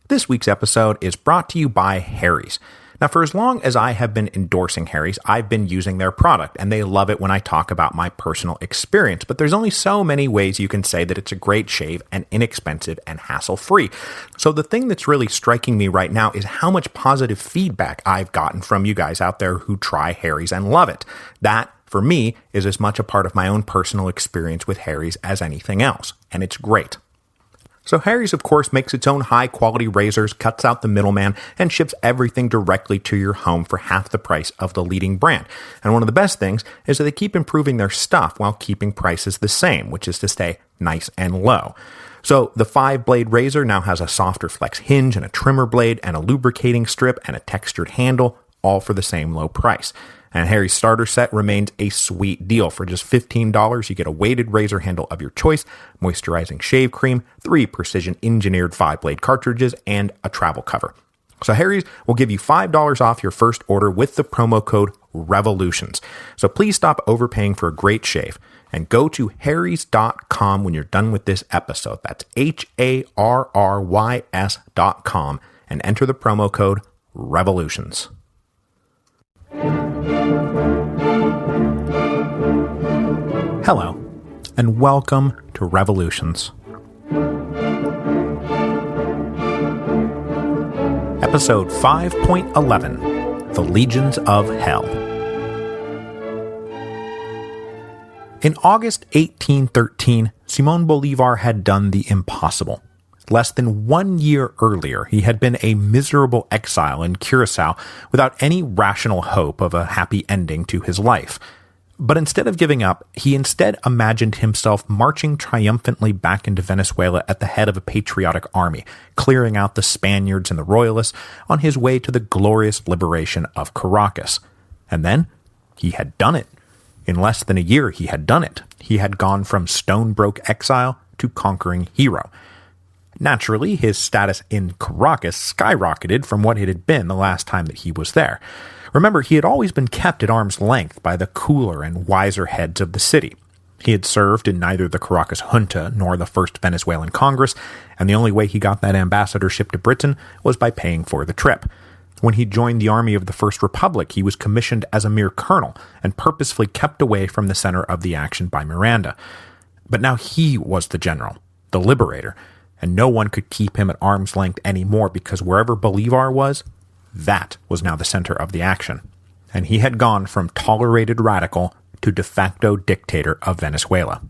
This week's episode is brought to you by Harry's. Now, for as long as I have been endorsing Harry's, I've been using their product, and they love it when I talk about my personal experience. But there's only so many ways you can say that it's a great shave and inexpensive and hassle-free. So the thing that's really striking me right now is how much positive feedback I've gotten from you guys out there who try Harry's and love it. That, for me, is as much a part of my own personal experience with Harry's as anything else, and it's great. So Harry's, of course, makes its own high-quality razors, cuts out the middleman, and ships everything directly to your home for half the price of the leading brand. And one of the best things is that they keep improving their stuff while keeping prices the same, which is to stay nice and low. So the 5-blade razor now has a softer flex hinge and a trimmer blade and a lubricating strip and a textured handle, all for the same low price. And Harry's starter set remains a sweet deal. For just $15, you get a weighted razor handle of your choice, moisturizing shave cream, 3 precision-engineered 5-blade cartridges, and a travel cover. So Harry's will give you $5 off your first order with the promo code REVOLUTIONS. So please stop overpaying for a great shave and go to harrys.com when you're done with this episode. That's HARRYS.com and enter the promo code REVOLUTIONS. Hello, and welcome to Revolutions. Episode 5.11, The Legions of Hell. In August 1813, Simón Bolívar had done the impossible. Less than 1 year earlier, he had been a miserable exile in Curaçao without any rational hope of a happy ending to his life. But instead of giving up, he instead imagined himself marching triumphantly back into Venezuela at the head of a patriotic army, clearing out the Spaniards and the Royalists on his way to the glorious liberation of Caracas. And then, he had done it. In less than a year, he had done it. He had gone from stone-broke exile to conquering hero. Naturally, his status in Caracas skyrocketed from what it had been the last time that he was there. Remember, he had always been kept at arm's length by the cooler and wiser heads of the city. He had served in neither the Caracas junta nor the First Venezuelan Congress, and the only way he got that ambassadorship to Britain was by paying for the trip. When he joined the army of the First Republic, he was commissioned as a mere colonel and purposefully kept away from the center of the action by Miranda. But now he was the general, the liberator, and no one could keep him at arm's length anymore because wherever Bolivar was, that was now the center of the action. And he had gone from tolerated radical to de facto dictator of Venezuela.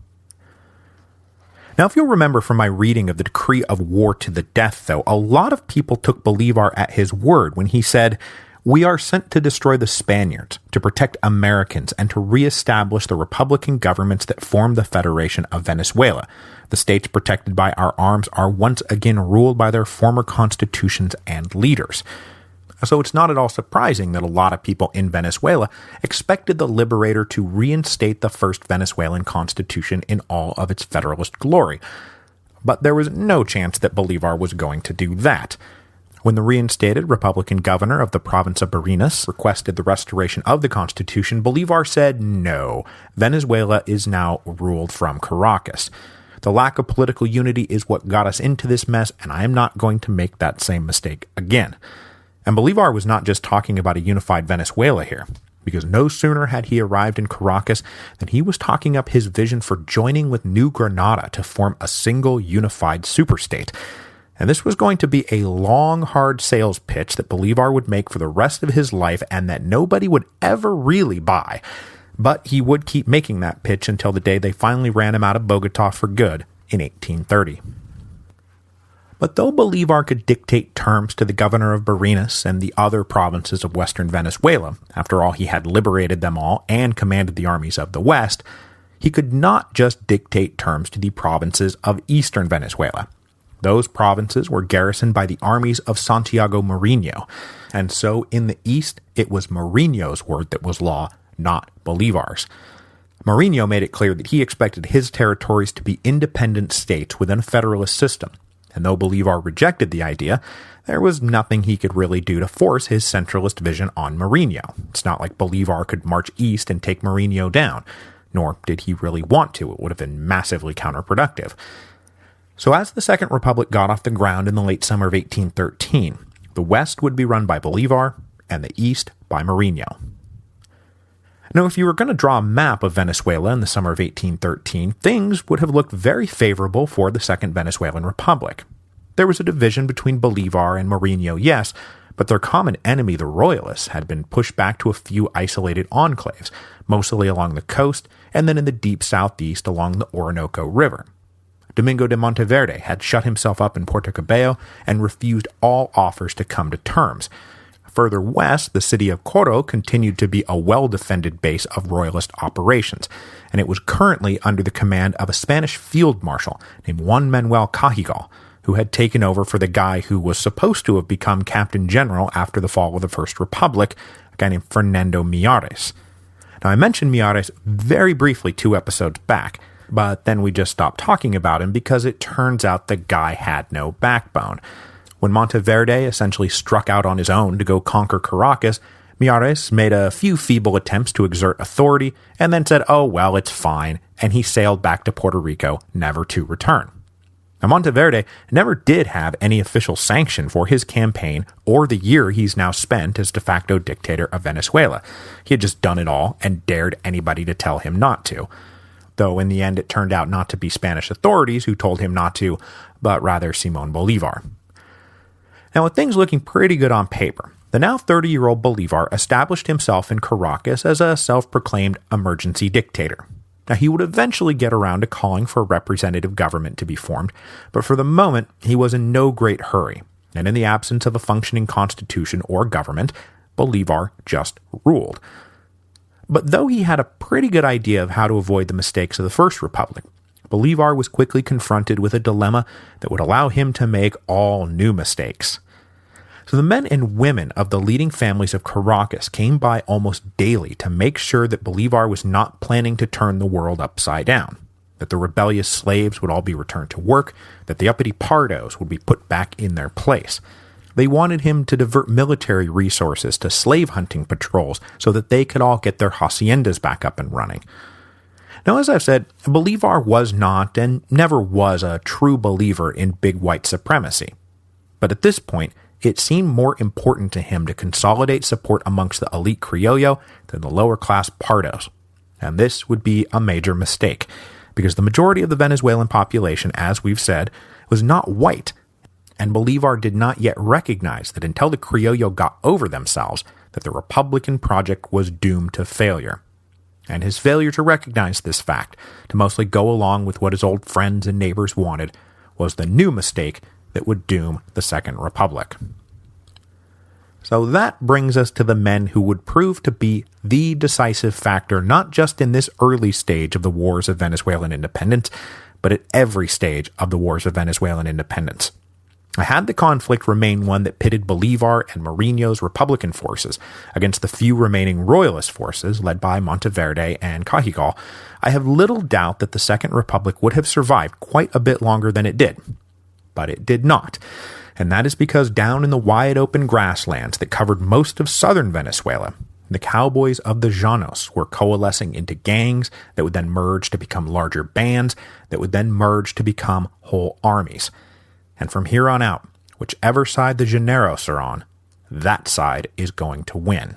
Now, if you'll remember from my reading of the decree of war to the death, though, a lot of people took Bolivar at his word when he said, "We are sent to destroy the Spaniards, to protect Americans, and to reestablish the Republican governments that form the Federation of Venezuela. The states protected by our arms are once again ruled by their former constitutions and leaders." So it's not at all surprising that a lot of people in Venezuela expected the liberator to reinstate the first Venezuelan constitution in all of its federalist glory. But there was no chance that Bolivar was going to do that. When the reinstated Republican governor of the province of Barinas requested the restoration of the constitution, Bolivar said, "No, Venezuela is now ruled from Caracas. The lack of political unity is what got us into this mess, and I am not going to make that same mistake again." And Bolivar was not just talking about a unified Venezuela here, because no sooner had he arrived in Caracas than he was talking up his vision for joining with New Granada to form a single unified superstate. And this was going to be a long, hard sales pitch that Bolivar would make for the rest of his life and that nobody would ever really buy. But he would keep making that pitch until the day they finally ran him out of Bogota for good in 1830. But though Bolivar could dictate terms to the governor of Barinas and the other provinces of western Venezuela, after all he had liberated them all and commanded the armies of the West, he could not just dictate terms to the provinces of eastern Venezuela. Those provinces were garrisoned by the armies of Santiago Marinho, and so in the east it was Marinho's word that was law, not Bolivar's. Marinho made it clear that he expected his territories to be independent states within a federalist system, and though Bolivar rejected the idea, there was nothing he could really do to force his centralist vision on Marinho. It's not like Bolivar could march east and take Marinho down, nor did he really want to. It would have been massively counterproductive. So as the Second Republic got off the ground in the late summer of 1813, the west would be run by Bolivar and the east by Marinho. Now, if you were going to draw a map of Venezuela in the summer of 1813, things would have looked very favorable for the Second Venezuelan Republic. There was a division between Bolivar and Marinho, yes, but their common enemy, the Royalists, had been pushed back to a few isolated enclaves, mostly along the coast and then in the deep southeast along the Orinoco River. Domingo de Monteverde had shut himself up in Puerto Cabello and refused all offers to come to terms. Further west, the city of Coro continued to be a well-defended base of Royalist operations, and it was currently under the command of a Spanish field marshal named Juan Manuel Cajigal, who had taken over for the guy who was supposed to have become Captain General after the fall of the First Republic, a guy named Fernando Millares. Now, I mentioned Millares very briefly 2 episodes back, but then we just stopped talking about him because it turns out the guy had no backbone. When Monteverde essentially struck out on his own to go conquer Caracas, Millares made a few feeble attempts to exert authority and then said, "Oh, well, it's fine," and he sailed back to Puerto Rico, never to return. Now, Monteverde never did have any official sanction for his campaign or the year he's now spent as de facto dictator of Venezuela. He had just done it all and dared anybody to tell him not to. Though in the end it turned out not to be Spanish authorities who told him not to, but rather Simón Bolívar. Now, with things looking pretty good on paper, the now 30-year-old Bolivar established himself in Caracas as a self-proclaimed emergency dictator. Now, he would eventually get around to calling for a representative government to be formed, but for the moment, he was in no great hurry, and in the absence of a functioning constitution or government, Bolivar just ruled. But though he had a pretty good idea of how to avoid the mistakes of the First Republic, Bolivar was quickly confronted with a dilemma that would allow him to make all new mistakes. So the men and women of the leading families of Caracas came by almost daily to make sure that Bolivar was not planning to turn the world upside down, that the rebellious slaves would all be returned to work, that the uppity pardos would be put back in their place. They wanted him to divert military resources to slave hunting patrols so that they could all get their haciendas back up and running. Now, as I've said, Bolivar was not and never was a true believer in big white supremacy. But at this point, it seemed more important to him to consolidate support amongst the elite criollo than the lower-class pardos. And this would be a major mistake, because the majority of the Venezuelan population, as we've said, was not white, and Bolivar did not yet recognize that until the criollo got over themselves, that the Republican project was doomed to failure. And his failure to recognize this fact, to mostly go along with what his old friends and neighbors wanted, was the new mistake that would doom the Second Republic. So that brings us to the men who would prove to be the decisive factor, not just in this early stage of the wars of Venezuelan independence, but at every stage of the wars of Venezuelan independence. Had the conflict remained one that pitted Bolivar and Marinho's Republican forces against the few remaining Royalist forces led by Monteverde and Cajigal, I have little doubt that the Second Republic would have survived quite a bit longer than it did. But it did not, and that is because down in the wide open grasslands that covered most of southern Venezuela, the cowboys of the Llanos were coalescing into gangs that would then merge to become larger bands that would then merge to become whole armies. And from here on out, whichever side the Llaneros are on, that side is going to win.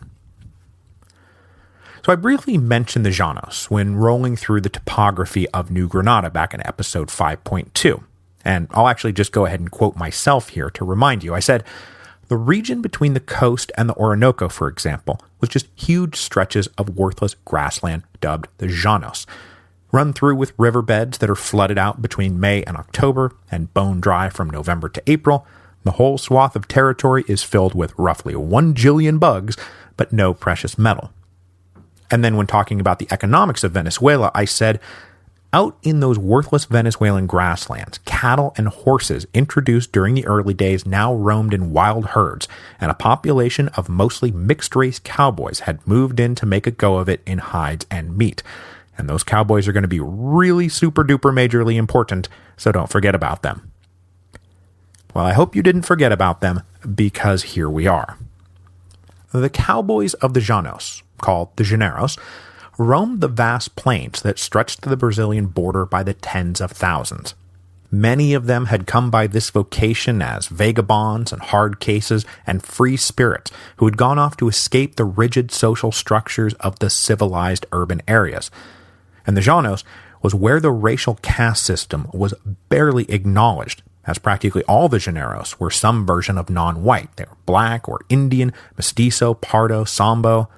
So I briefly mentioned the Llanos when rolling through the topography of New Granada back in episode 5.2. And I'll actually just go ahead and quote myself here to remind you. I said, the region between the coast and the Orinoco, for example, was just huge stretches of worthless grassland dubbed the Llanos, run through with riverbeds that are flooded out between May and October and bone dry from November to April. The whole swath of territory is filled with roughly 1 jillion bugs, but no precious metal. And then when talking about the economics of Venezuela, I said, out in those worthless Venezuelan grasslands, cattle and horses introduced during the early days now roamed in wild herds, and a population of mostly mixed-race cowboys had moved in to make a go of it in hides and meat. And those cowboys are going to be really super-duper majorly important, so don't forget about them. Well, I hope you didn't forget about them, because here we are. The cowboys of the Llanos, called the Llaneros, roamed the vast plains that stretched to the Brazilian border by the tens of thousands. Many of them had come by this vocation as vagabonds and hard cases and free spirits who had gone off to escape the rigid social structures of the civilized urban areas. And the Llanos was where the racial caste system was barely acknowledged, as practically all the Llaneros were some version of non-white. They were black or Indian, mestizo, pardo, sambo.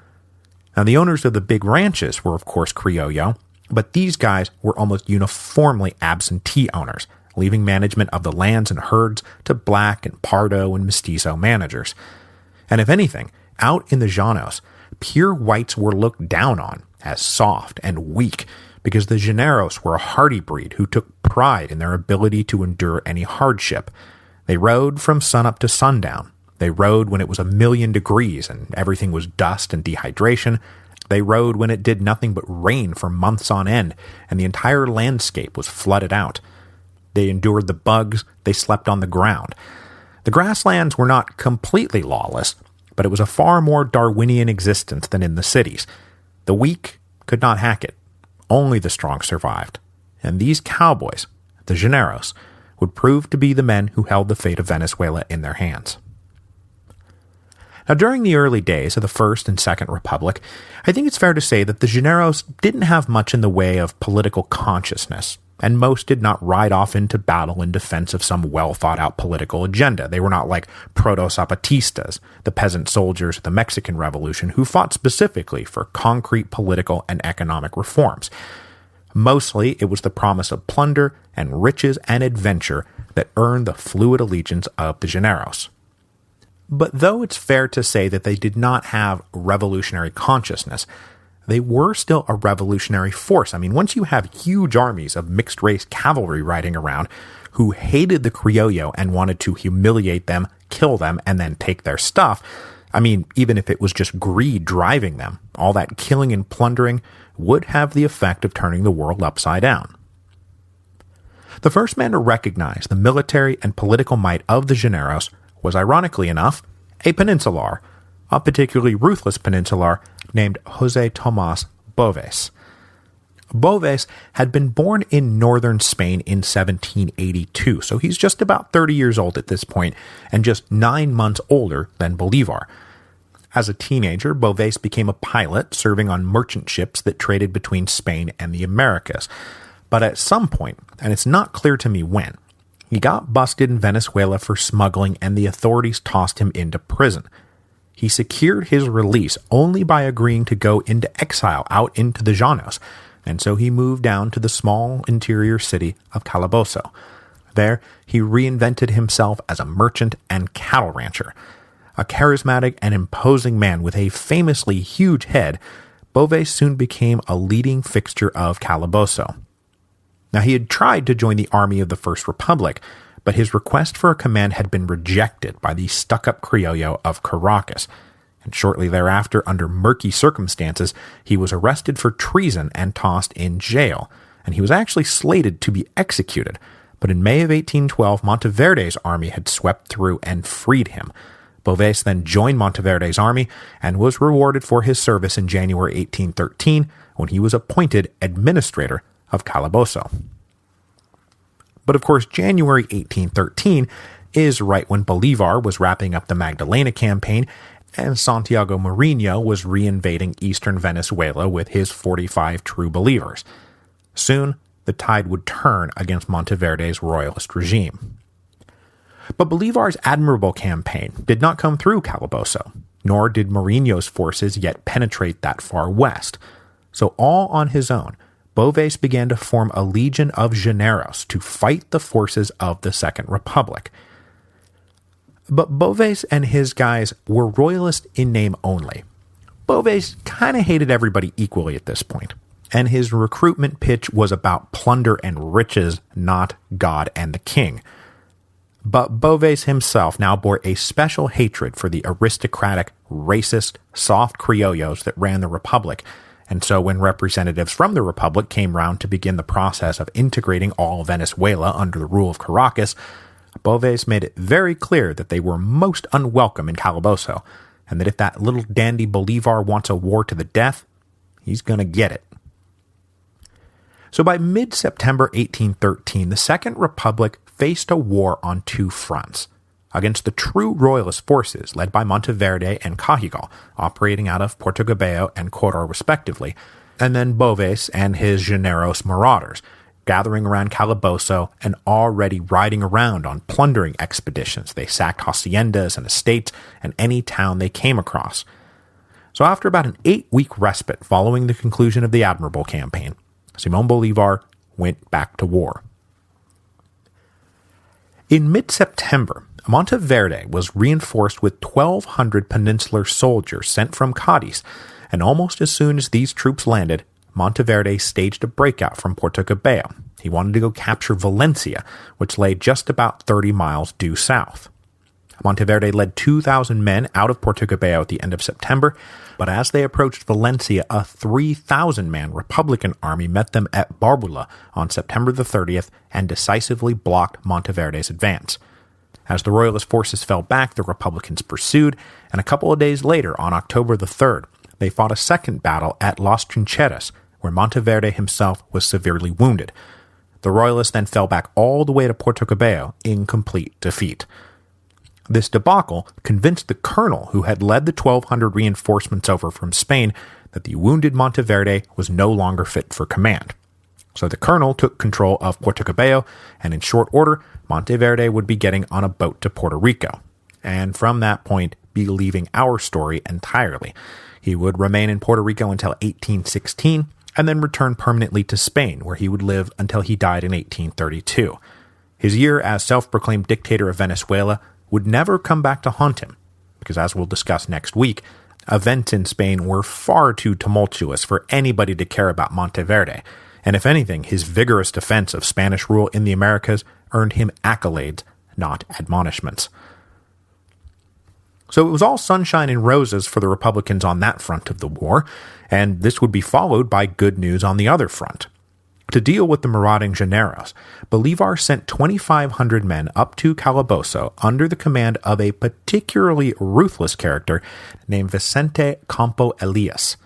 Now, the owners of the big ranches were, of course, Criollo, but these guys were almost uniformly absentee owners, leaving management of the lands and herds to black and pardo and mestizo managers. And if anything, out in the Llanos, pure whites were looked down on as soft and weak, because the Llaneros were a hardy breed who took pride in their ability to endure any hardship. They rode from sunup to sundown. They rode when it was 1,000,000 degrees and everything was dust and dehydration. They rode when it did nothing but rain for months on end, and the entire landscape was flooded out. They endured the bugs, they slept on the ground. The grasslands were not completely lawless, but it was a far more Darwinian existence than in the cities. The weak could not hack it. Only the strong survived. And these cowboys, the Llaneros, would prove to be the men who held the fate of Venezuela in their hands. Now, during the early days of the First and Second Republic, I think it's fair to say that the Llaneros didn't have much in the way of political consciousness, and most did not ride off into battle in defense of some well-thought-out political agenda. They were not like proto-Zapatistas, the peasant soldiers of the Mexican Revolution, who fought specifically for concrete political and economic reforms. Mostly, it was the promise of plunder and riches and adventure that earned the fluid allegiance of the Llaneros. But though it's fair to say that they did not have revolutionary consciousness, they were still a revolutionary force. I mean, once you have huge armies of mixed-race cavalry riding around who hated the Criollo and wanted to humiliate them, kill them, and then take their stuff, I mean, even if it was just greed driving them, all that killing and plundering would have the effect of turning the world upside down. The first man to recognize the military and political might of the Llaneros was, ironically enough, a peninsular, a particularly ruthless peninsular named José Tomas Boves. Boves had been born in northern Spain in 1782, so he's just about 30 years old at this point, and just 9 months older than Bolivar. As a teenager, Boves became a pilot serving on merchant ships that traded between Spain and the Americas. But at some point, and it's not clear to me when, he got busted in Venezuela for smuggling and the authorities tossed him into prison. He secured his release only by agreeing to go into exile out into the Llanos, and so he moved down to the small interior city of Calabozo. There, he reinvented himself as a merchant and cattle rancher. A charismatic and imposing man with a famously huge head, Boves soon became a leading fixture of Calabozo. Now, he had tried to join the army of the First Republic, but his request for a command had been rejected by the stuck-up Criollo of Caracas, and shortly thereafter, under murky circumstances, he was arrested for treason and tossed in jail, and he was actually slated to be executed, but in May of 1812, Monteverde's army had swept through and freed him. Boves then joined Monteverde's army and was rewarded for his service in January 1813 when he was appointed administrator of Calabozo. But of course, January 1813 is right when Bolivar was wrapping up the Magdalena campaign and Santiago Marinho was reinvading eastern Venezuela with his 45 true believers. Soon, the tide would turn against Monteverde's royalist regime. But Bolivar's admirable campaign did not come through Calabozo, nor did Marinho's forces yet penetrate that far west. So all on his own, Boves began to form a legion of Llaneros to fight the forces of the Second Republic. But Boves and his guys were royalist in name only. Boves kind of hated everybody equally at this point, and his recruitment pitch was about plunder and riches, not God and the king. But Boves himself now bore a special hatred for the aristocratic, racist, soft Criollos that ran the Republic, and so when representatives from the Republic came round to begin the process of integrating all Venezuela under the rule of Caracas, Boves made it very clear that they were most unwelcome in Calabozo, and that if that little dandy Bolivar wants a war to the death, he's going to get it. So by mid-September 1813, the Second Republic faced a war on two fronts, against the true Royalist forces led by Monteverde and Cajigal, operating out of Puerto Cabello and Coro respectively, and then Boves and his Llaneros marauders, gathering around Calabozo and already riding around on plundering expeditions. They sacked haciendas and estates and any town they came across. So after about an 8-week respite following the conclusion of the Admirable campaign, Simón Bolívar went back to war. In mid-September, Monteverde was reinforced with 1,200 peninsular soldiers sent from Cadiz, and almost as soon as these troops landed, Monteverde staged a breakout from Puerto Cabello. He wanted to go capture Valencia, which lay just about 30 miles due south. Monteverde led 2,000 men out of Puerto Cabello at the end of September, but as they approached Valencia, a 3,000-man Republican army met them at Barbula on September the 30th and decisively blocked Monteverde's advance. As the Royalist forces fell back, the Republicans pursued, and a couple of days later, on October the 3rd, they fought a second battle at Las Trincheras, where Monteverde himself was severely wounded. The Royalists then fell back all the way to Puerto Cabello in complete defeat. This debacle convinced the colonel who had led the 1,200 reinforcements over from Spain that the wounded Monteverde was no longer fit for command. So the colonel took control of Puerto Cabello, and in short order, Monteverde would be getting on a boat to Puerto Rico, and from that point be leaving our story entirely. He would remain in Puerto Rico until 1816, and then return permanently to Spain, where he would live until he died in 1832. His year as self-proclaimed dictator of Venezuela would never come back to haunt him, because as we'll discuss next week, events in Spain were far too tumultuous for anybody to care about Monteverde, and if anything, his vigorous defense of Spanish rule in the Americas earned him accolades, not admonishments. So it was all sunshine and roses for the Republicans on that front of the war, and this would be followed by good news on the other front. To deal with the marauding Llaneros, Bolivar sent 2,500 men up to Calabozo under the command of a particularly ruthless character named Vicente Campo Elias.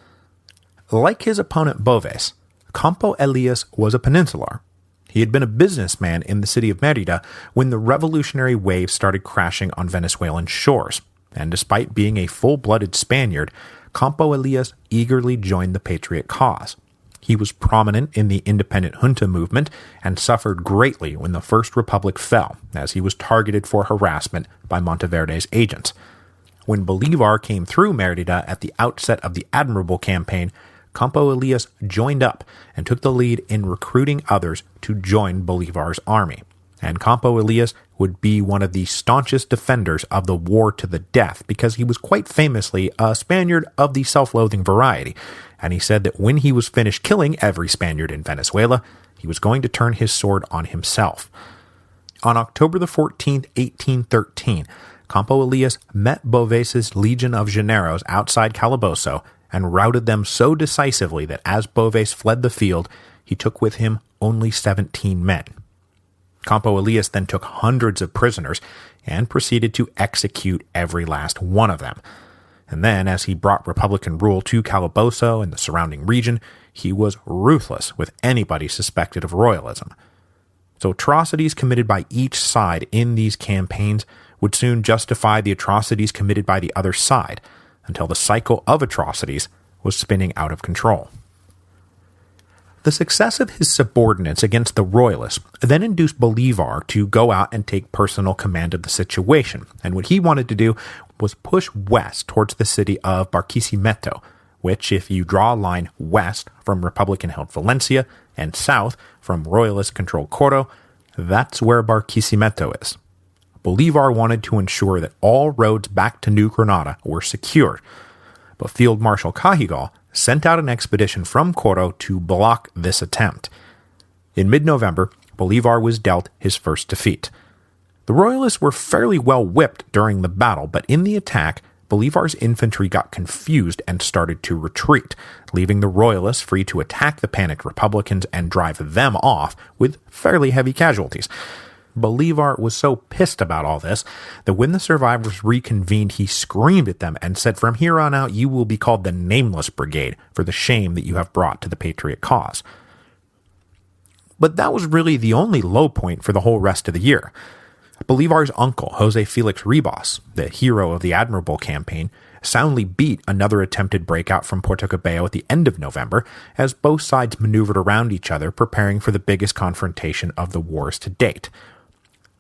Like his opponent Boves, Campo Elias was a peninsular. He had been a businessman in the city of Mérida when the revolutionary wave started crashing on Venezuelan shores, and despite being a full-blooded Spaniard, Campo Elias eagerly joined the patriot cause. He was prominent in the independent junta movement and suffered greatly when the First Republic fell, as he was targeted for harassment by Monteverde's agents. When Bolivar came through Mérida at the outset of the Admirable campaign, Campo Elias joined up and took the lead in recruiting others to join Bolivar's army. And Campo Elias would be one of the staunchest defenders of the war to the death because he was quite famously a Spaniard of the self-loathing variety, and he said that when he was finished killing every Spaniard in Venezuela, he was going to turn his sword on himself. On October the 14th, 1813, Campo Elias met Boves' legion of Llaneros outside Calabozo and routed them so decisively that as Boves fled the field, he took with him only 17 men. Campo Elias then took hundreds of prisoners and proceeded to execute every last one of them. And then, as he brought Republican rule to Calabozo and the surrounding region, he was ruthless with anybody suspected of royalism. So atrocities committed by each side in these campaigns would soon justify the atrocities committed by the other side, until the cycle of atrocities was spinning out of control. The success of his subordinates against the Royalists then induced Bolivar to go out and take personal command of the situation, and what he wanted to do was push west towards the city of Barquisimeto, which, if you draw a line west from Republican-held Valencia and south from Royalist-controlled Coro, that's where Barquisimeto is. Bolivar wanted to ensure that all roads back to New Granada were secured, but Field Marshal Cajigal sent out an expedition from Coro to block this attempt. In mid-November, Bolivar was dealt his first defeat. The Royalists were fairly well whipped during the battle, but in the attack, Bolivar's infantry got confused and started to retreat, leaving the Royalists free to attack the panicked Republicans and drive them off with fairly heavy casualties. Bolivar was so pissed about all this that when the survivors reconvened, he screamed at them and said, "From here on out, you will be called the Nameless Brigade for the shame that you have brought to the patriot cause." But that was really the only low point for the whole rest of the year. Bolivar's uncle, Jose Felix Ribas, the hero of the Admirable campaign, soundly beat another attempted breakout from Puerto Cabello at the end of November, as both sides maneuvered around each other, preparing for the biggest confrontation of the wars to date.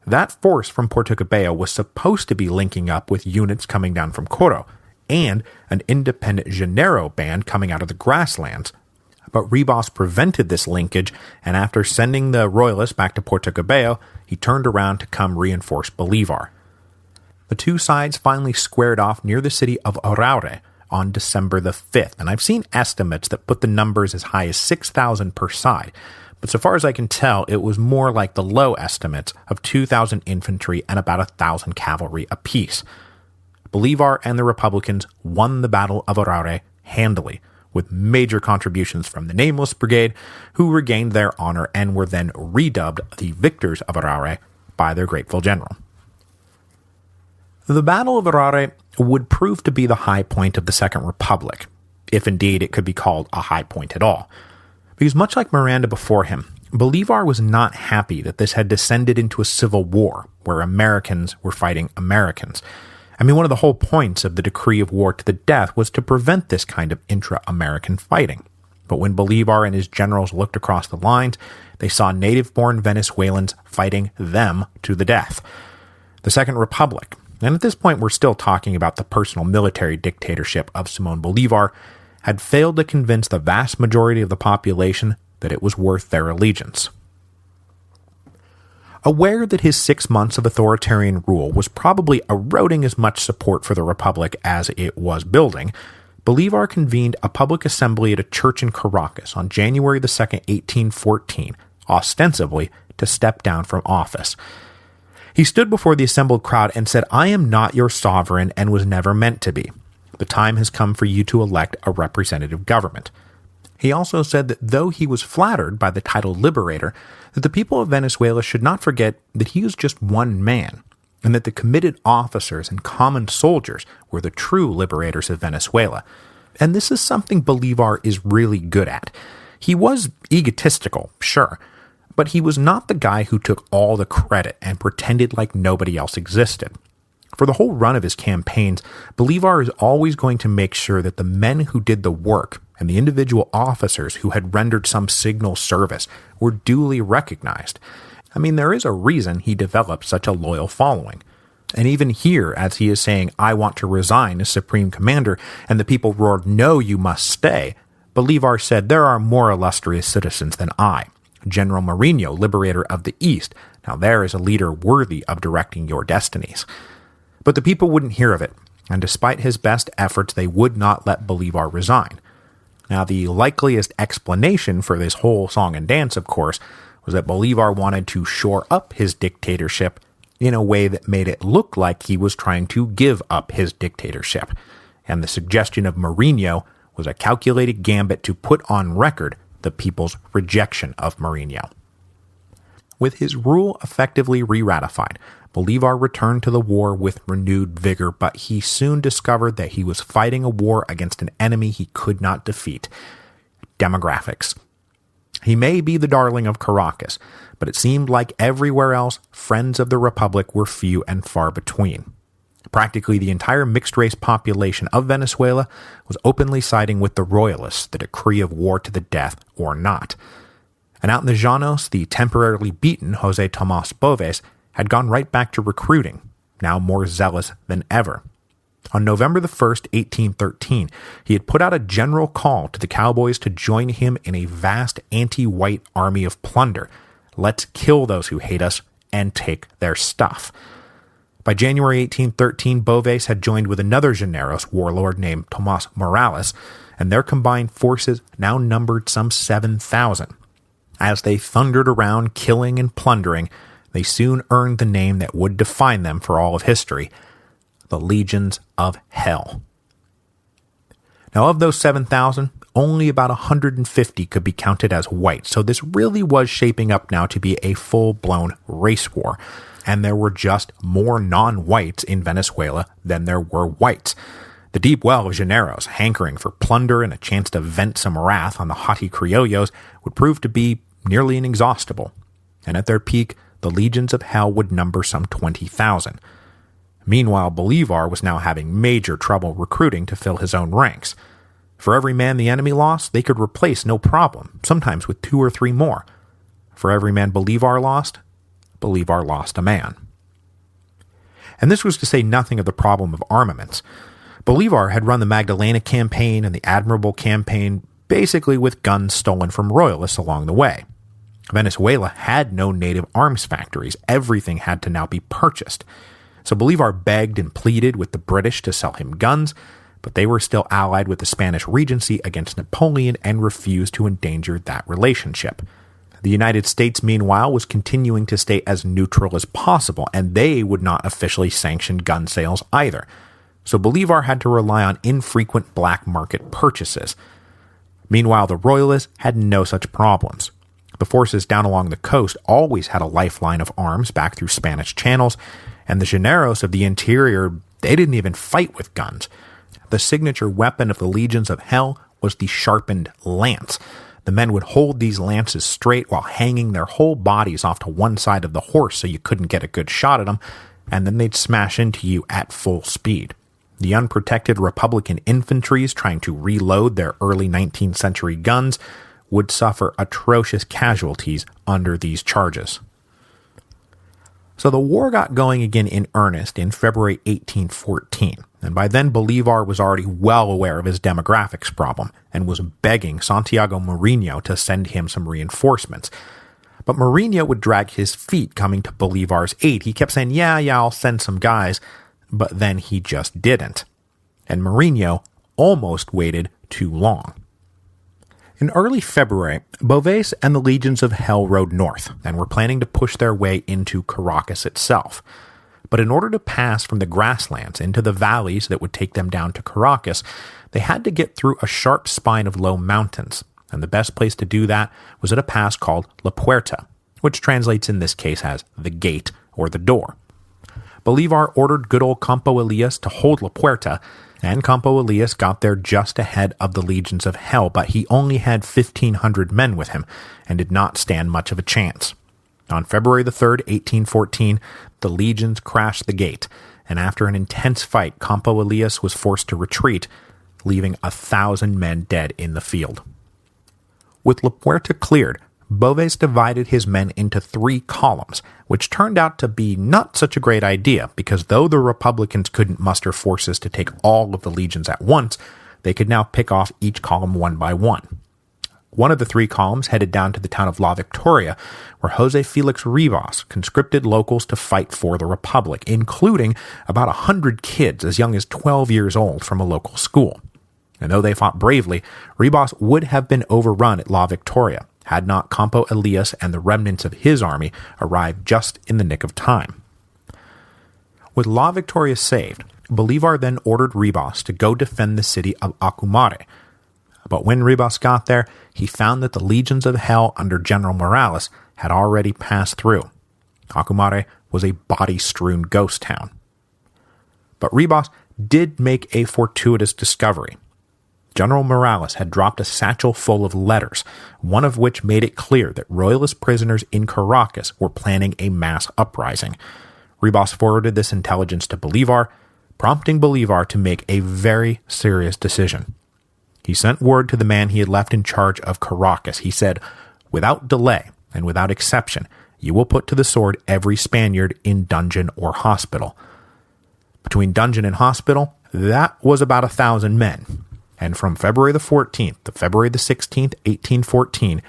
That force from Puerto Cabello was supposed to be linking up with units coming down from Coro, and an independent Llanero band coming out of the grasslands. But Ribas prevented this linkage, and after sending the Royalists back to Puerto Cabello, he turned around to come reinforce Bolivar. The two sides finally squared off near the city of Araure on December the 5th, and I've seen estimates that put the numbers as high as 6,000 per side, but so far as I can tell, it was more like the low estimates of 2,000 infantry and about 1,000 cavalry apiece. Bolivar and the Republicans won the Battle of Araure handily, with major contributions from the Nameless Brigade, who regained their honor and were then redubbed the Victors of Araure by their grateful general. The Battle of Araure would prove to be the high point of the Second Republic, if indeed it could be called a high point at all. Because much like Miranda before him, Bolivar was not happy that this had descended into a civil war, where Americans were fighting Americans. I mean, one of the whole points of the decree of war to the death was to prevent this kind of intra-American fighting. But when Bolivar and his generals looked across the lines, they saw native-born Venezuelans fighting them to the death. The Second Republic, and at this point we're still talking about the personal military dictatorship of Simón Bolívar, had failed to convince the vast majority of the population that it was worth their allegiance. Aware that his 6 months of authoritarian rule was probably eroding as much support for the Republic as it was building, Bolivar convened a public assembly at a church in Caracas on January 2, 1814, ostensibly to step down from office. He stood before the assembled crowd and said, "I am not your sovereign and was never meant to be. The time has come for you to elect a representative government." He also said that though he was flattered by the title Liberator, that the people of Venezuela should not forget that he was just one man, and that the committed officers and common soldiers were the true liberators of Venezuela. And this is something Bolivar is really good at. He was egotistical, sure, but he was not the guy who took all the credit and pretended like nobody else existed. For the whole run of his campaigns, Bolivar is always going to make sure that the men who did the work and the individual officers who had rendered some signal service were duly recognized. I mean, there is a reason he developed such a loyal following. And even here, as he is saying, "I want to resign as Supreme Commander," and the people roared, "No, you must stay," Bolivar said, "There are more illustrious citizens than I. General Mourinho, liberator of the East. Now there is a leader worthy of directing your destinies." But the people wouldn't hear of it, and despite his best efforts, they would not let Bolivar resign. Now, the likeliest explanation for this whole song and dance, of course, was that Bolivar wanted to shore up his dictatorship in a way that made it look like he was trying to give up his dictatorship. And the suggestion of Mourinho was a calculated gambit to put on record the people's rejection of Mourinho. With his rule effectively re-ratified, Bolivar returned to the war with renewed vigor, but he soon discovered that he was fighting a war against an enemy he could not defeat: demographics. He may be the darling of Caracas, but it seemed like everywhere else, friends of the Republic were few and far between. Practically the entire mixed-race population of Venezuela was openly siding with the Royalists, the decree of war to the death or not. And out in the Llanos, the temporarily beaten Jose Tomas Boves had gone right back to recruiting, now more zealous than ever. On November 1st, 1813, he had put out a general call to the cowboys to join him in a vast anti-white army of plunder. Let's kill those who hate us and take their stuff. By January 1813, Boves had joined with another Llaneros warlord named Tomas Morales, and their combined forces now numbered some 7,000. As they thundered around killing and plundering, they soon earned the name that would define them for all of history: the Legions of Hell. Now, of those 7,000, only about 150 could be counted as white, so this really was shaping up now to be a full-blown race war, and there were just more non-whites in Venezuela than there were whites. The deep well of Llaneros, hankering for plunder and a chance to vent some wrath on the haughty criollos, would prove to be nearly inexhaustible, and at their peak, the legions of hell would number some 20,000. Meanwhile, Bolivar was now having major trouble recruiting to fill his own ranks. For every man the enemy lost, they could replace no problem, sometimes with 2 or 3 more. For every man Bolivar lost a man. And this was to say nothing of the problem of armaments. Bolivar had run the Magdalena campaign and the Admirable campaign basically with guns stolen from Royalists along the way. Venezuela had no native arms factories. Everything had to now be purchased. So Bolivar begged and pleaded with the British to sell him guns, but they were still allied with the Spanish Regency against Napoleon and refused to endanger that relationship. The United States, meanwhile, was continuing to stay as neutral as possible, and they would not officially sanction gun sales either. So Bolivar had to rely on infrequent black market purchases. Meanwhile, the Royalists had no such problems. The forces down along the coast always had a lifeline of arms back through Spanish channels, and the Llaneros of the interior, they didn't even fight with guns. The signature weapon of the legions of hell was the sharpened lance. The men would hold these lances straight while hanging their whole bodies off to one side of the horse so you couldn't get a good shot at them, and then they'd smash into you at full speed. The unprotected Republican infantries trying to reload their early 19th century guns would suffer atrocious casualties under these charges. So the war got going again in earnest in February 1814, and by then Bolivar was already well aware of his demographics problem and was begging Santiago Marinho to send him some reinforcements. But Marinho would drag his feet coming to Bolivar's aid. He kept saying, yeah, I'll send some guys, but then he just didn't. And Marinho almost waited too long. In early February, Boves and the legions of hell rode north and were planning to push their way into Caracas itself. But in order to pass from the grasslands into the valleys that would take them down to Caracas, they had to get through a sharp spine of low mountains, and the best place to do that was at a pass called La Puerta, which translates in this case as the gate or the door. Bolivar ordered good old Campo Elias to hold La Puerta, and Campo Elias got there just ahead of the legions of hell, but he only had 1,500 men with him and did not stand much of a chance. On February the 3rd, 1814, the legions crashed the gate, and after an intense fight, Campo Elias was forced to retreat, leaving 1,000 men dead in the field. With La Puerta cleared, Boves divided his men into 3 columns, which turned out to be not such a great idea, because though the Republicans couldn't muster forces to take all of the legions at once, they could now pick off each column one by one. One of the 3 columns headed down to the town of La Victoria, where Jose Felix Ribas conscripted locals to fight for the Republic, including about 100 kids as young as 12 years old from a local school. And though they fought bravely, Ribas would have been overrun at La Victoria, had not Campo Elias and the remnants of his army arrived just in the nick of time. With La Victoria saved, Bolivar then ordered Ribas to go defend the city of Ocumare. But when Ribas got there, he found that the legions of hell under General Morales had already passed through. Ocumare was a body-strewn ghost town. But Ribas did make a fortuitous discovery. General Morales had dropped a satchel full of letters, one of which made it clear that Royalist prisoners in Caracas were planning a mass uprising. Ribas forwarded this intelligence to Bolivar, prompting Bolivar to make a very serious decision. He sent word to the man he had left in charge of Caracas. He said, "Without delay and without exception, you will put to the sword every Spaniard in dungeon or hospital." Between dungeon and hospital, that was about 1,000 men. And from February the 14th to February the 16th, 1814,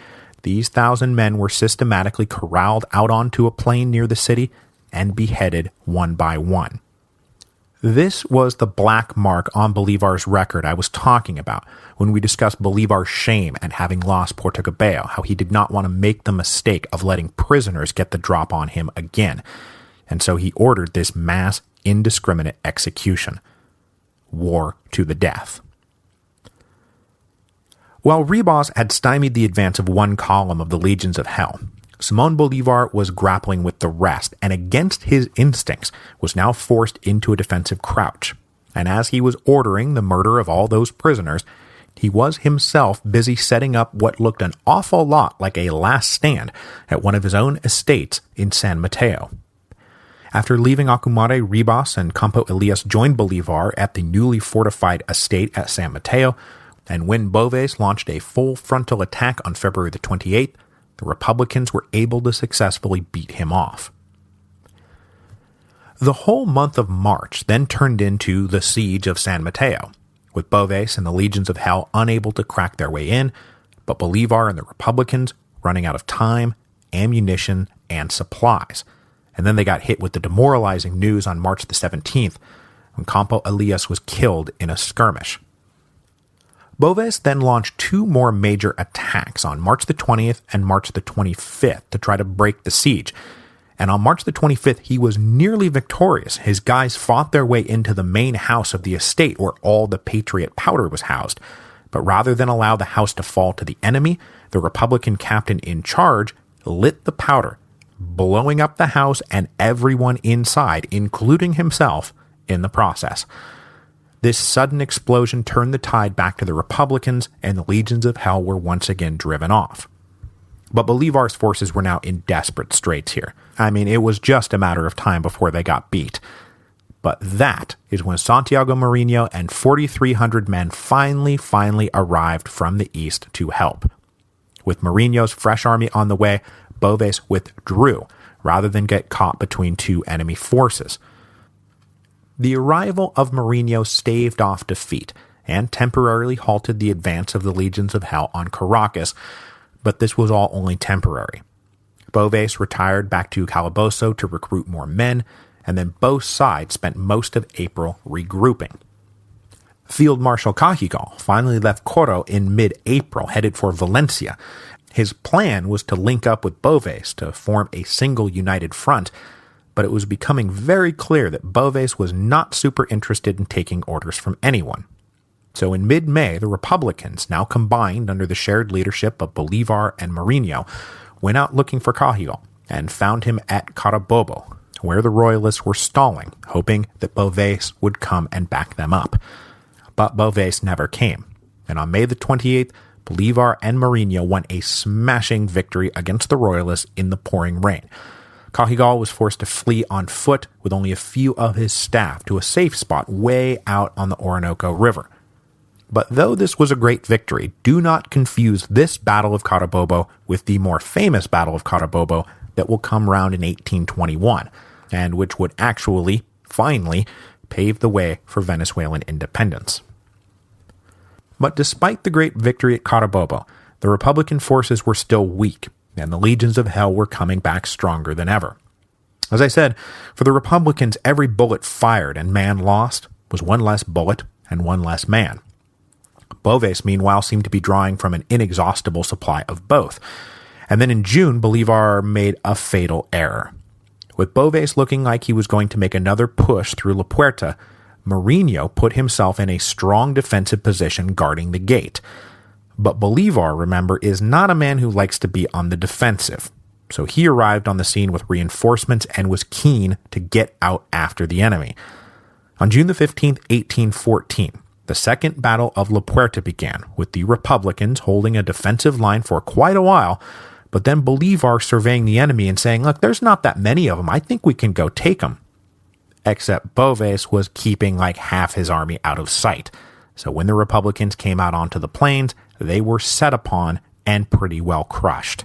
these 1,000 men were systematically corralled out onto a plain near the city and beheaded one by one. This was the black mark on Bolivar's record I was talking about when we discussed Bolivar's shame at having lost Puerto Cabello, how he did not want to make the mistake of letting prisoners get the drop on him again. And so he ordered this mass, indiscriminate execution. War to the death. While Ribas had stymied the advance of one column of the legions of hell, Simón Bolívar was grappling with the rest, and against his instincts was now forced into a defensive crouch. And as he was ordering the murder of all those prisoners, he was himself busy setting up what looked an awful lot like a last stand at one of his own estates in San Mateo. After leaving Ocumare, Ribas and Campo Elias joined Bolivar at the newly fortified estate at San Mateo, and when Boves launched a full frontal attack on February the 28th, the Republicans were able to successfully beat him off. The whole month of March then turned into the Siege of San Mateo, with Boves and the Legions of Hell unable to crack their way in, but Bolivar and the Republicans running out of time, ammunition, and supplies. And then they got hit with the demoralizing news on March the 17th, when Campo Elias was killed in a skirmish. Boves then launched two more major attacks on March the 20th and March the 25th to try to break the siege, and on March the 25th he was nearly victorious. His guys fought their way into the main house of the estate where all the Patriot powder was housed, but rather than allow the house to fall to the enemy, the Republican captain in charge lit the powder, blowing up the house and everyone inside, including himself, in the process. This sudden explosion turned the tide back to the Republicans, and the Legions of Hell were once again driven off. But Bolivar's forces were now in desperate straits here. I mean, it was just a matter of time before they got beat. But that is when Santiago Marinho and 4,300 men finally arrived from the east to help. With Marinho's fresh army on the way, Boves withdrew, rather than get caught between two enemy forces. The arrival of Marinho staved off defeat, and temporarily halted the advance of the Legions of Hell on Caracas, but this was all only temporary. Boves retired back to Calabozo to recruit more men, and then both sides spent most of April regrouping. Field Marshal Cajigal finally left Coro in mid-April, headed for Valencia. His plan was to link up with Boves to form a single united front, but it was becoming very clear that Boves was not super interested in taking orders from anyone. So in mid-May, the Republicans, now combined under the shared leadership of Bolivar and Marinho, went out looking for Cajigal and found him at Carabobo, where the Royalists were stalling, hoping that Boves would come and back them up. But Boves never came, and on May the 28th, Bolivar and Marinho won a smashing victory against the Royalists in the pouring rain. Cajigal was forced to flee on foot with only a few of his staff to a safe spot way out on the Orinoco River. But though this was a great victory, do not confuse this Battle of Carabobo with the more famous Battle of Carabobo that will come round in 1821, and which would actually, finally, pave the way for Venezuelan independence. But despite the great victory at Carabobo, the Republican forces were still weak, and the Legions of Hell were coming back stronger than ever. As I said, for the Republicans, every bullet fired and man lost was one less bullet and one less man. Boves, meanwhile, seemed to be drawing from an inexhaustible supply of both. And then in June, Bolivar made a fatal error. With Boves looking like he was going to make another push through La Puerta, Marinho put himself in a strong defensive position guarding the gate. But Bolivar, remember, is not a man who likes to be on the defensive, so he arrived on the scene with reinforcements and was keen to get out after the enemy. On June the 15th, 1814, the Second Battle of La Puerta began, with the Republicans holding a defensive line for quite a while, but then Bolivar surveying the enemy and saying, "Look, there's not that many of them. I think we can go take them." Except Boves was keeping like half his army out of sight. So when the Republicans came out onto the plains, they were set upon and pretty well crushed.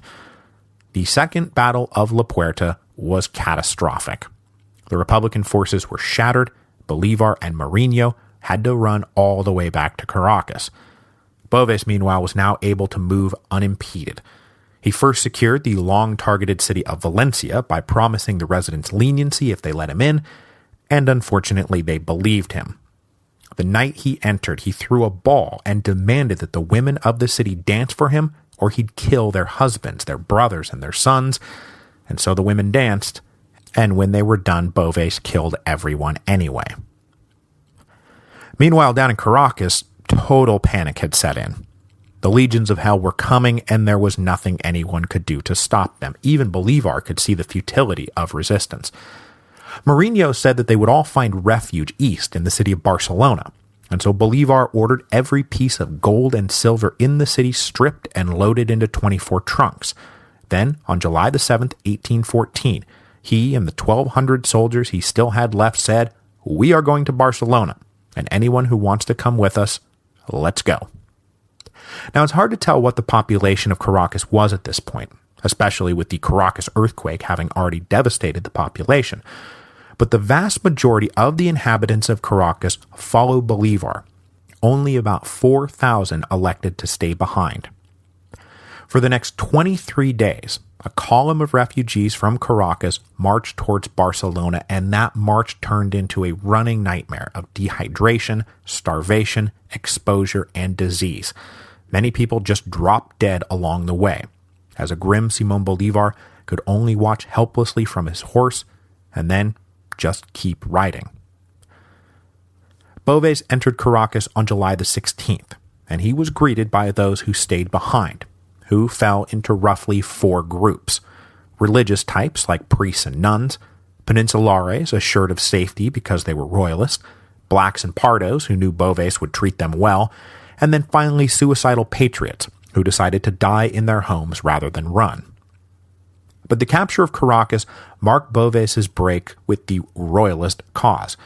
The Second Battle of La Puerta was catastrophic. The Republican forces were shattered. Bolivar and Marinho had to run all the way back to Caracas. Boves, meanwhile, was now able to move unimpeded. He first secured the long-targeted city of Valencia by promising the residents leniency if they let him in, and unfortunately they believed him. The night he entered, he threw a ball and demanded that the women of the city dance for him, or he'd kill their husbands, their brothers, and their sons. And so the women danced, and when they were done, Boves killed everyone anyway. Meanwhile, down in Caracas, total panic had set in. The Legions of Hell were coming, and there was nothing anyone could do to stop them. Even Bolivar could see the futility of resistance. Marinho said that they would all find refuge east in the city of Barcelona, And so Bolivar ordered every piece of gold and silver in the city stripped and loaded into 24 trunks. Then, on July the 7th, 1814, he and the 1,200 soldiers he still had left said, "We are going to Barcelona, and anyone who wants to come with us, let's go." Now, it's hard to tell what the population of Caracas was at this point, especially with the Caracas earthquake having already devastated the population. But the vast majority of the inhabitants of Caracas followed Bolivar. Only about 4,000 elected to stay behind. For the next 23 days, a column of refugees from Caracas marched towards Barcelona, and that march turned into a running nightmare of dehydration, starvation, exposure, and disease. Many people just dropped dead along the way, as a grim Simón Bolívar could only watch helplessly from his horse and then just keep riding. Boves entered Caracas on July the 16th, and he was greeted by those who stayed behind, who fell into roughly 4 groups. Religious types like priests and nuns, peninsulares assured of safety because they were royalists, blacks and pardos who knew Boves would treat them well, and then finally suicidal patriots who decided to die in their homes rather than run. But the capture of Caracas marked Boves' break with the royalist cause.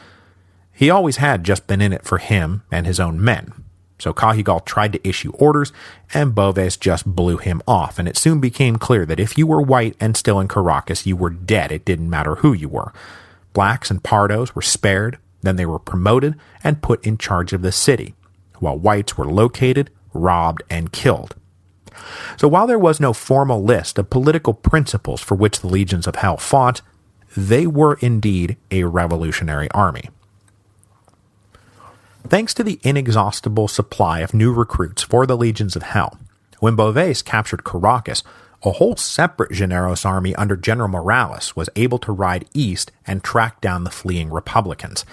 He always had just been in it for him and his own men. So Cajigal tried to issue orders, and Boves just blew him off, and it soon became clear that if you were white and still in Caracas, you were dead. It didn't matter who you were. Blacks and pardos were spared, then they were promoted and put in charge of the city, while whites were located, robbed, and killed. So while there was no formal list of political principles for which the legions of hell fought, they were indeed a revolutionary army. Thanks to the inexhaustible supply of new recruits for the legions of hell, when Boves captured Caracas, a whole separate Llaneros army under General Morales was able to ride east and track down the fleeing Republicans.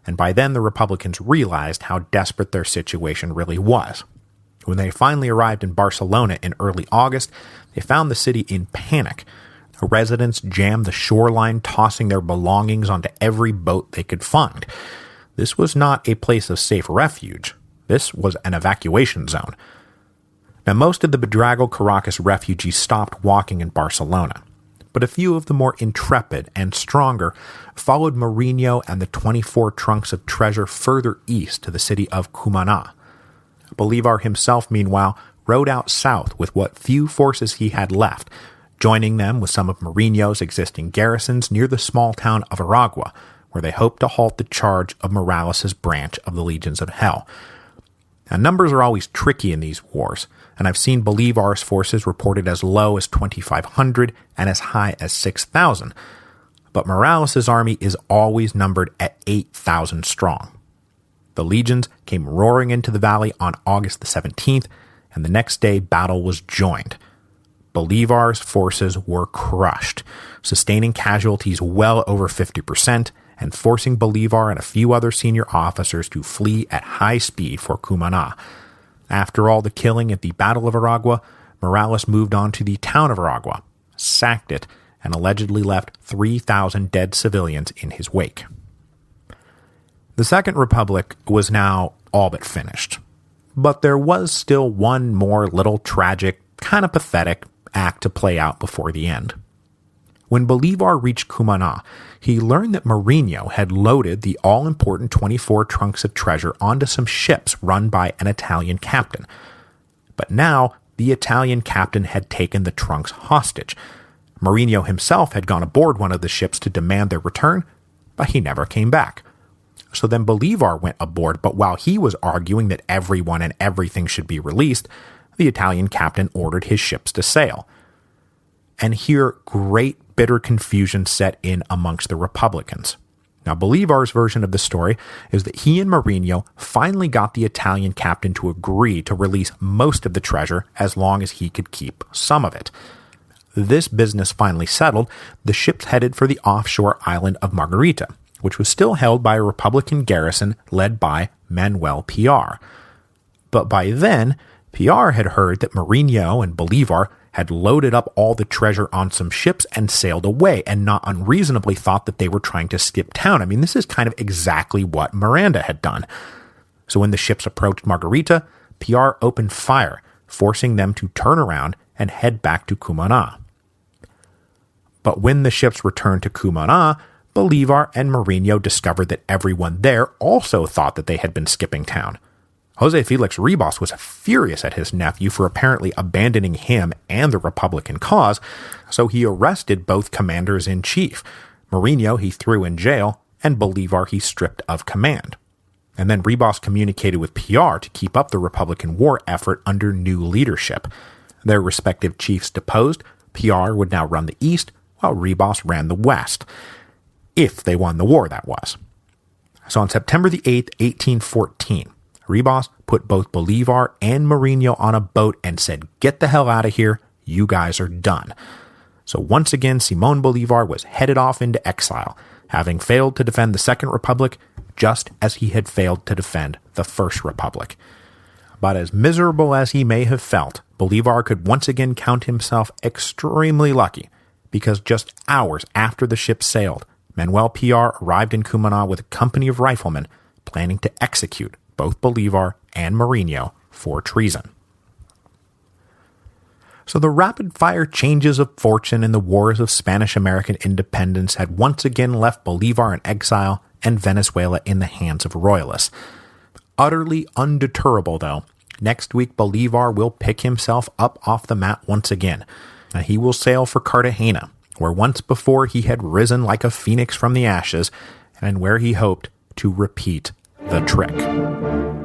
And by then the Republicans realized how desperate their situation really was. When they finally arrived in Barcelona in early August, they found the city in panic. Residents jammed the shoreline, tossing their belongings onto every boat they could find. This was not a place of safe refuge. This was an evacuation zone. Now, most of the bedraggled Caracas refugees stopped walking in Barcelona, but a few of the more intrepid and stronger followed Mourinho and the 24 trunks of treasure further east to the city of Cumaná. Bolivar himself, meanwhile, rode out south with what few forces he had left, joining them with some of Mourinho's existing garrisons near the small town of Aragua, where they hoped to halt the charge of Morales' branch of the Legions of Hell. Now, numbers are always tricky in these wars, and I've seen Bolivar's forces reported as low as 2,500 and as high as 6,000, but Morales' army is always numbered at 8,000 strong. The legions came roaring into the valley on August the 17th, and the next day battle was joined. Bolivar's forces were crushed, sustaining casualties well over 50%, and forcing Bolivar and a few other senior officers to flee at high speed for Cumaná. After all the killing at the Battle of Aragua, Morales moved on to the town of Aragua, sacked it, and allegedly left 3,000 dead civilians in his wake. The Second Republic was now all but finished, but there was still one more little tragic, kind of pathetic act to play out before the end. When Bolivar reached Cumaná, he learned that Mourinho had loaded the all-important 24 trunks of treasure onto some ships run by an Italian captain. But now, the Italian captain had taken the trunks hostage. Mourinho himself had gone aboard one of the ships to demand their return, but he never came back. So then Bolivar went aboard, but while he was arguing that everyone and everything should be released, the Italian captain ordered his ships to sail. And here, great bitter confusion set in amongst the Republicans. Now, Bolivar's version of the story is that he and Mourinho finally got the Italian captain to agree to release most of the treasure as long as he could keep some of it. This business finally settled, the ships headed for the offshore island of Margarita, which was still held by a Republican garrison led by Manuel Piar. But by then, Piar had heard that Mourinho and Bolivar had loaded up all the treasure on some ships and sailed away, and not unreasonably thought that they were trying to skip town. I mean, this is kind of exactly what Miranda had done. So when the ships approached Margarita, PR opened fire, forcing them to turn around and head back to Cumaná. But when the ships returned to Cumaná, Bolivar and Marinho discovered that everyone there also thought that they had been skipping town. Jose Felix Ribas was furious at his nephew for apparently abandoning him and the Republican cause, so he arrested both commanders-in-chief. Marinho he threw in jail, and Bolivar he stripped of command. And then Ribas communicated with PR to keep up the Republican war effort under new leadership. Their respective chiefs deposed, PR would now run the east, while Ribas ran the west. If they won the war, that was. So on September the 8th, 1814, Ribas put both Bolivar and Marinho on a boat and said, "Get the hell out of here, you guys are done." So once again, Simón Bolívar was headed off into exile, having failed to defend the Second Republic, just as he had failed to defend the First Republic. But as miserable as he may have felt, Bolivar could once again count himself extremely lucky, because just hours after the ship sailed, Manuel Piar arrived in Cumaná with a company of riflemen planning to execute both Bolivar and Marinho for treason. So the rapid-fire changes of fortune in the wars of Spanish-American independence had once again left Bolivar in exile and Venezuela in the hands of Royalists. Utterly undeterrable, though, next week Bolivar will pick himself up off the mat once again. He will sail for Cartagena, where once before he had risen like a phoenix from the ashes, and where he hoped to repeat the trick.